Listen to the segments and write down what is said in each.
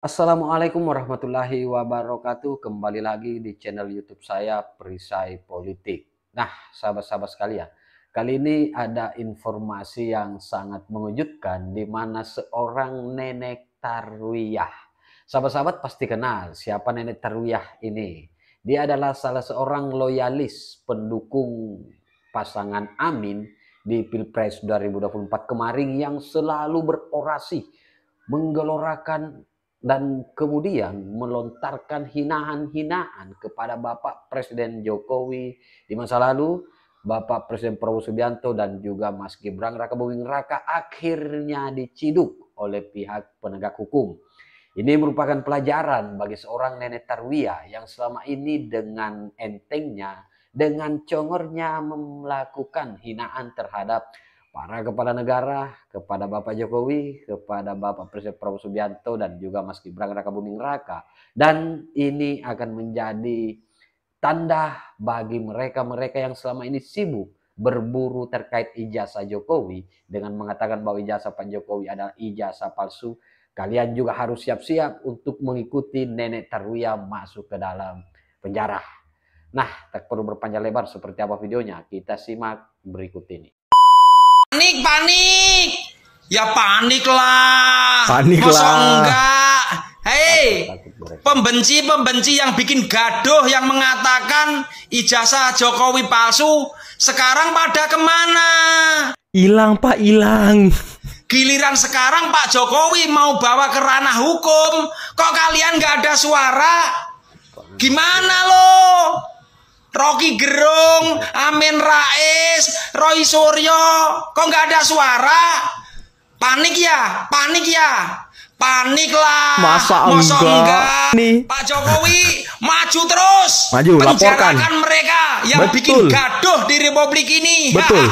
Assalamualaikum warahmatullahi wabarakatuh. Kembali lagi di channel YouTube saya Perisai Politik. Nah, sahabat-sahabat sekalian, kali ini ada informasi yang sangat mengejutkan di mana seorang nenek Tarwiyah. Sahabat-sahabat pasti kenal siapa nenek Tarwiyah ini. Dia adalah salah seorang loyalis pendukung pasangan Amin di Pilpres 2024 kemarin yang selalu berorasi, menggelorakan dan kemudian melontarkan hinaan-hinaan kepada Bapak Presiden Jokowi di masa lalu, Bapak Presiden Prabowo Subianto dan juga Mas Gibran Rakabuming Raka akhirnya diciduk oleh pihak penegak hukum. Ini merupakan pelajaran bagi seorang nenek Tarwiyah yang selama ini dengan entengnya, dengan congornya melakukan hinaan terhadap para kepala negara, kepada Bapak Jokowi, kepada Bapak Presiden Prabowo Subianto dan juga Mas Gibran Rakabuming Raka. Dan ini akan menjadi tanda bagi mereka-mereka yang selama ini sibuk berburu terkait ijazah Jokowi dengan mengatakan bahwa ijazah Pak Jokowi adalah ijazah palsu. Kalian juga harus siap-siap untuk mengikuti nenek Tarwiyah masuk ke dalam penjara. Nah, tak perlu berpanjang lebar seperti apa videonya, kita simak berikut ini. Panik, panik. Ya panik lah. Panik Masa lah. enggak? Hei, pembenci-pembenci yang bikin gaduh yang mengatakan ijazah Jokowi palsu, sekarang pada kemana? Hilang Pak, hilang. Giliran sekarang Pak Jokowi mau bawa ke ranah hukum, kok kalian nggak ada suara? Gimana loh? Rocky Gerung, Amin Rais, Roy Suryo, kok nggak ada suara? Panik ya, panik ya, panik lah. Masa enggak? Nih. Pak Jokowi maju terus, Maju, laporkan penjarakan mereka yang Betul. bikin gaduh di Republik ini. Betul.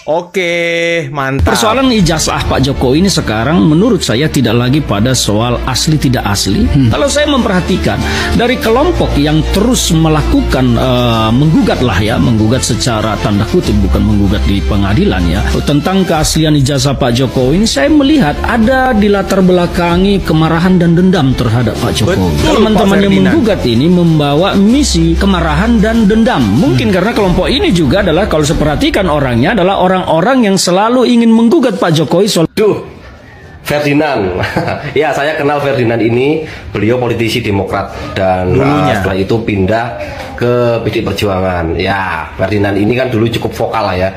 Oke, mantap. Persoalan ijazah Pak Jokowi ini sekarang menurut saya tidak lagi pada soal asli tidak asli. Kalau saya memperhatikan dari kelompok yang terus melakukan menggugat secara tanda kutip, bukan menggugat di pengadilan ya, tentang keaslian ijazah Pak Jokowi ini, saya melihat ada di latar belakangi kemarahan dan dendam terhadap Pak Jokowi. Teman-teman yang menggugat ini membawa misi kemarahan dan dendam. Mungkin karena kelompok ini juga adalah, kalau saya perhatikan orangnya, adalah orang-orang yang selalu ingin menggugat Pak Jokowi soal Ferdinand. Ya, saya kenal Ferdinand ini. Beliau politisi Demokrat dan setelah itu pindah ke PD Perjuangan. Ya, Ferdinand ini kan dulu cukup vokal lah ya,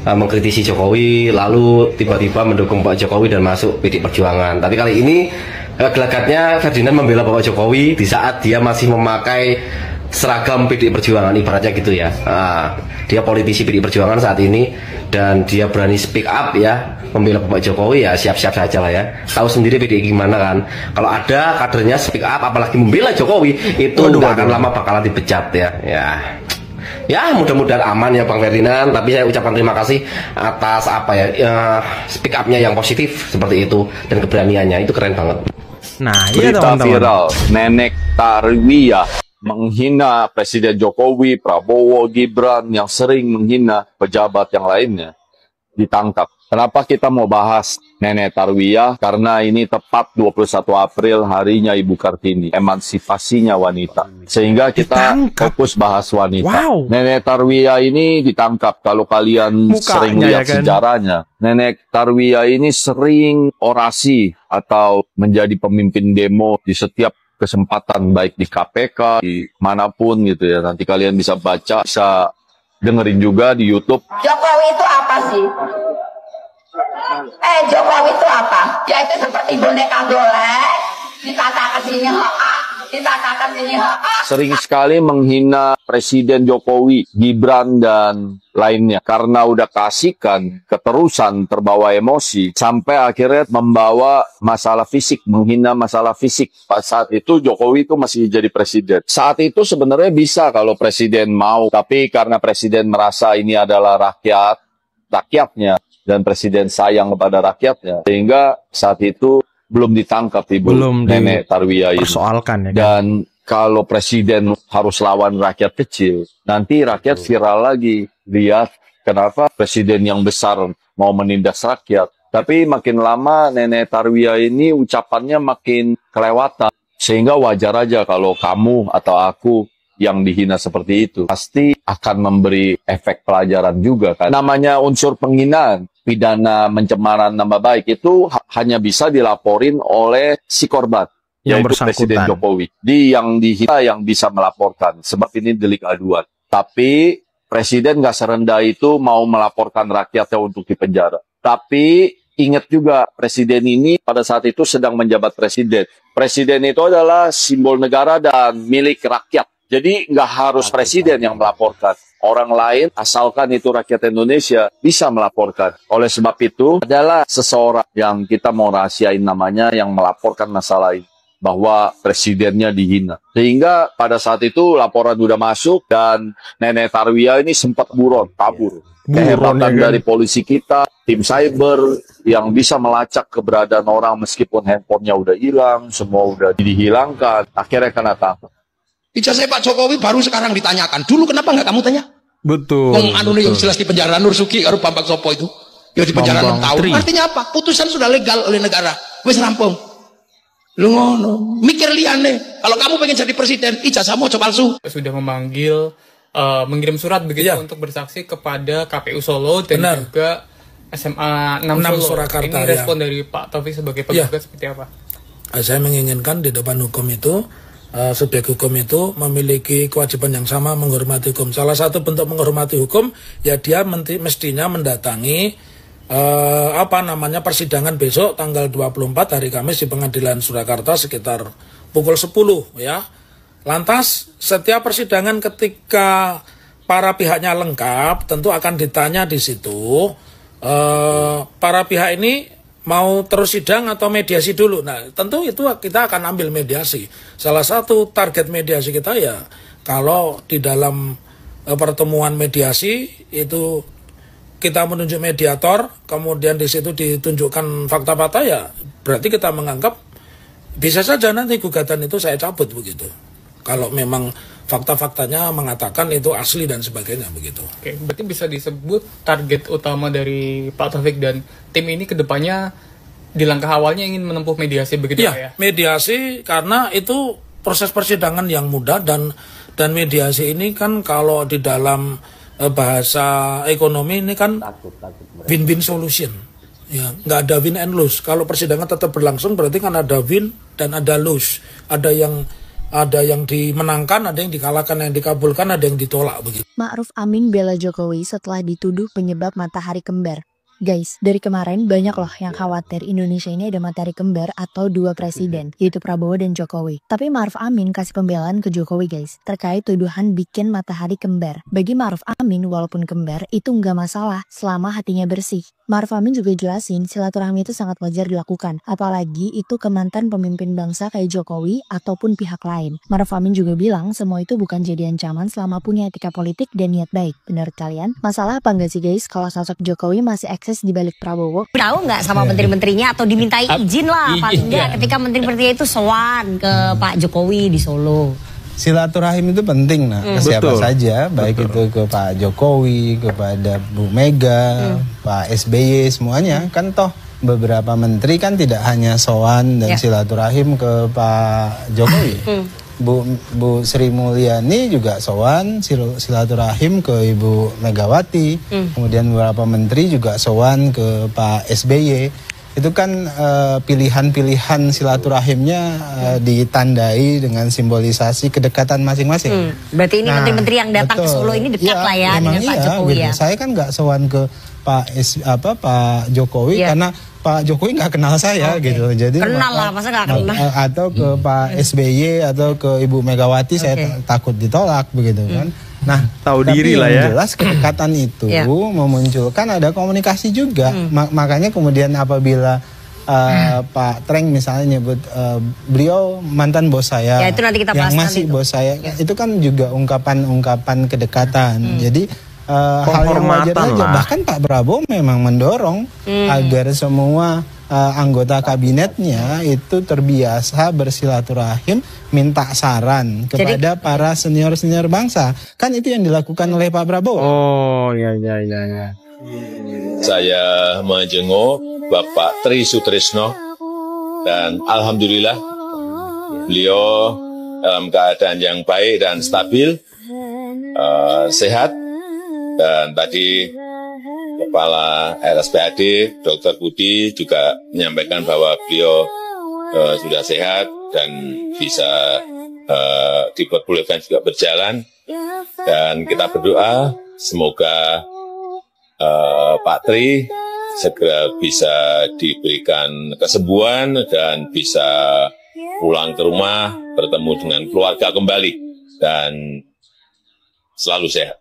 mengkritisi Jokowi, lalu tiba-tiba mendukung Pak Jokowi dan masuk PD Perjuangan. Tapi kali ini gelagatnya Ferdinand membela Bapak Jokowi di saat dia masih memakai seragam PD Perjuangan, ibaratnya gitu ya. Dia politisi PD Perjuangan saat ini dan dia berani speak up ya, membela Bapak Jokowi, ya siap-siap saja lah ya. Tahu sendiri PDI gimana kan, kalau ada kadernya speak up apalagi membela Jokowi, itu nggak akan lama bakalan dipecat ya. Ya mudah-mudahan aman ya Bang Ferdinand. Tapi saya ucapkan terima kasih atas apa ya, speak upnya yang positif seperti itu dan keberaniannya, itu keren banget. Nah, iya Berita teman-teman. viral, nenek Tarwiyah menghina Presiden Jokowi, Prabowo, Gibran yang sering menghina pejabat yang lainnya ditangkap. Kenapa kita mau bahas nenek Tarwiyah? Karena ini tepat 21 April, harinya Ibu Kartini, emansipasinya wanita. Sehingga kita fokus bahas wanita. Wow. Nenek Tarwiyah ini ditangkap. Kalau kalian sering lihat sejarahnya, Nenek Tarwiyah ini sering orasi atau menjadi pemimpin demo di setiap kesempatan, baik di KPK, di manapun gitu ya. Nanti kalian bisa baca, bisa dengerin juga di YouTube. Jokowi itu apa sih? Jokowi itu apa? Ya itu seperti boneka golek, ditata ke sini, ditata ke sini. Sering sekali menghina Presiden Jokowi, Gibran, dan lainnya. Karena udah kasihkan, keterusan, terbawa emosi, sampai akhirnya membawa masalah fisik, menghina masalah fisik. Pada saat itu Jokowi itu masih jadi presiden. Saat itu sebenarnya bisa kalau presiden mau, tapi karena presiden merasa ini adalah rakyatnya, dan presiden sayang kepada rakyatnya, sehingga saat itu belum ditangkap Ibu Nenek Tarwiyah ini. Persoalkan ya. Dan kalau presiden harus lawan rakyat kecil, nanti rakyat viral lagi. Lihat kenapa presiden yang besar mau menindas rakyat, Tapi makin lama Nenek Tarwiyah ini ucapannya makin kelewatan. Sehingga wajar aja kalau kamu atau aku yang dihina seperti itu pasti akan memberi efek pelajaran juga kan. Namanya unsur penghinaan, pidana pencemaran nama baik itu hanya bisa dilaporin oleh si korban, Yang yaitu bersangkutan. Presiden Jokowi. Yang dihina yang bisa melaporkan, sebab ini delik aduan. Tapi Presiden nggak serendah itu mau melaporkan rakyatnya untuk dipenjara. Tapi ingat juga, Presiden ini pada saat itu sedang menjabat Presiden. Presiden itu adalah simbol negara dan milik rakyat. Jadi nggak harus Presiden yang melaporkan. Orang lain, asalkan itu rakyat Indonesia, bisa melaporkan. Oleh sebab itu, adalah seseorang yang kita mau rahasiain namanya yang melaporkan masalah ini. Bahwa presidennya dihina. Sehingga pada saat itu laporan udah masuk dan Nenek Tarwiyah ini sempat buron, kabur. Kehebatan dari polisi kita, tim cyber yang bisa melacak keberadaan orang meskipun handphonenya udah hilang, semua udah dihilangkan, akhirnya kena tangkap. Ijazah Pak Jokowi baru sekarang ditanyakan. Dulu kenapa nggak kamu tanya? Betul. Wong anu yang jelas di penjara Nur Suki karo Bambang Sopo itu. Ya di penjara 6 tahun. Artinya apa? Putusan sudah legal oleh negara. Wis rampung. Lu ngono. Mikir liane. Kalau kamu pengen jadi presiden, ijazahmu coba palsu. Sudah memanggil mengirim surat begitu untuk bersaksi kepada KPU Solo dan juga SMA 6 Solo. Surakarta. Ini respon dari Pak Taufik sebagai penggugat seperti apa? Saya menginginkan di depan hukum itu subjek hukum itu memiliki kewajiban yang sama menghormati hukum. Salah satu bentuk menghormati hukum ya dia mestinya mendatangi persidangan besok tanggal 24 hari Kamis di Pengadilan Surakarta sekitar pukul 10 ya. Lantas setiap persidangan ketika para pihaknya lengkap tentu akan ditanya di situ para pihak ini mau terus sidang atau mediasi dulu. Nah, tentu itu kita akan ambil mediasi. Salah satu target mediasi kita ya kalau di dalam pertemuan mediasi itu kita menunjuk mediator, kemudian di situ ditunjukkan fakta-fakta ya berarti kita menganggap bisa saja nanti gugatan itu saya cabut begitu. Kalau memang fakta-faktanya mengatakan itu asli dan sebagainya begitu. Oke, berarti bisa disebut target utama dari Pak Taufik dan tim ini kedepannya di langkah awalnya ingin menempuh mediasi begitu ya? Mediasi karena itu proses persidangan yang mudah dan mediasi ini kan kalau di dalam bahasa ekonomi ini kan win-win solution. Ya, nggak ada win and lose. Kalau persidangan tetap berlangsung berarti kan ada win dan ada lose. Ada yang dimenangkan, ada yang dikalahkan, yang dikabulkan, ada yang ditolak begitu. Ma'ruf Amin bela Jokowi setelah dituduh penyebab matahari kembar. Guys, dari kemarin banyak loh yang khawatir Indonesia ini ada matahari kembar atau dua presiden, yaitu Prabowo dan Jokowi. Tapi Ma'ruf Amin kasih pembelaan ke Jokowi guys, terkait tuduhan bikin matahari kembar. Bagi Ma'ruf Amin, walaupun kembar, itu nggak masalah selama hatinya bersih. Ma'ruf Amin juga jelasin silaturahmi itu sangat wajar dilakukan, apalagi itu ke mantan pemimpin bangsa kayak Jokowi ataupun pihak lain. Ma'ruf Amin juga bilang semua itu bukan jadi ancaman selama punya etika politik dan niat baik. Menurut kalian, masalah apa nggak sih guys kalau sosok Jokowi masih eksis di balik Prabowo? Tahu nggak sama menteri-menterinya atau dimintai izin lah paling nggak ketika menteri-menterinya itu sowan ke Pak Jokowi di Solo. Silaturahim itu penting ke siapa saja, baik itu ke Pak Jokowi, kepada Bu Mega, Pak SBY, semuanya. Kan toh beberapa menteri kan tidak hanya sowan dan silaturahim ke Pak Jokowi. Bu Sri Mulyani juga sowan silaturahim ke Ibu Megawati. Kemudian beberapa menteri juga sowan ke Pak SBY. Itu kan pilihan-pilihan silaturahimnya ditandai dengan simbolisasi kedekatan masing-masing. Berarti ini menteri-menteri yang datang ke Solo ini dekat lah ya dengan Pak Jokowi ya. Saya kan nggak sowan ke Pak Jokowi karena Pak Jokowi nggak kenal saya gitu. Jadi kenal lah, masa nggak kenal? Atau ke Pak SBY atau ke Ibu Megawati saya takut ditolak begitu kan. Nah, tahu diri lah ya. Jelas kedekatan itu memunculkan ada komunikasi juga. Makanya kemudian apabila Pak Treng misalnya nyebut beliau mantan bos saya, itu nanti kita yang masih bos saya, itu kan juga ungkapan kedekatan. Jadi hal yang wajar aja. Bahkan Pak Prabowo memang mendorong agar semua anggota kabinetnya itu terbiasa bersilaturahim, minta saran kepada para senior-senior bangsa. Kan itu yang dilakukan oleh Pak Prabowo. Oh, ya. Saya menjenguk Bapak Tri Sutrisno, dan alhamdulillah beliau dalam keadaan yang baik dan stabil, sehat. Dan tadi Kepala RSPAD Dr. Budi juga menyampaikan bahwa beliau sudah sehat dan bisa diperbolehkan juga berjalan. Dan kita berdoa semoga Pak Tri segera bisa diberikan kesembuhan dan bisa pulang ke rumah, bertemu dengan keluarga kembali, dan selalu sehat.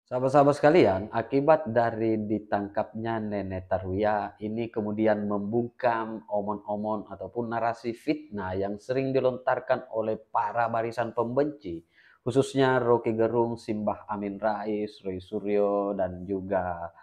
Sahabat-sahabat sekalian, akibat dari ditangkapnya Nenek Tarwiyah ini kemudian membungkam omon-omon ataupun narasi fitnah yang sering dilontarkan oleh para barisan pembenci, khususnya Rocky Gerung, Simbah Amin Rais, Roy Suryo, dan juga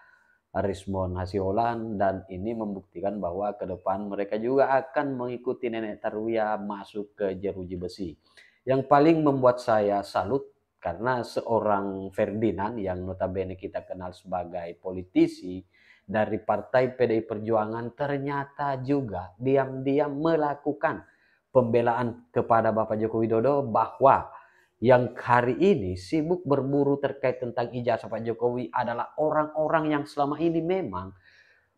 Rismon Hasiolan, dan ini membuktikan bahwa ke depan mereka juga akan mengikuti Nenek Tarwiyah masuk ke jeruji besi. Yang paling membuat saya salut karena seorang Ferdinand yang notabene kita kenal sebagai politisi dari Partai PDI Perjuangan ternyata juga diam-diam melakukan pembelaan kepada Bapak Joko Widodo bahwa yang hari ini sibuk berburu terkait tentang ijazah Pak Jokowi adalah orang-orang yang selama ini memang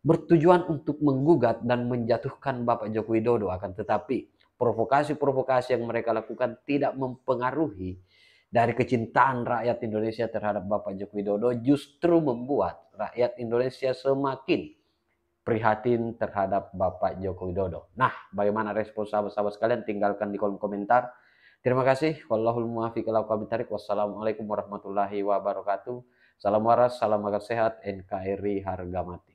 bertujuan untuk menggugat dan menjatuhkan Bapak Joko Widodo. Akan tetapi provokasi-provokasi yang mereka lakukan tidak mempengaruhi dari kecintaan rakyat Indonesia terhadap Bapak Joko Widodo, justru membuat rakyat Indonesia semakin prihatin terhadap Bapak Joko Widodo. Nah, bagaimana respon sahabat-sahabat sekalian? Tinggalkan di kolom komentar. Terima kasih. Wallahul muwaffiq ila aqwamit thoriq. Wassalamualaikum warahmatullahi wabarakatuh. Salam waras, salam agar sehat, NKRI harga mati.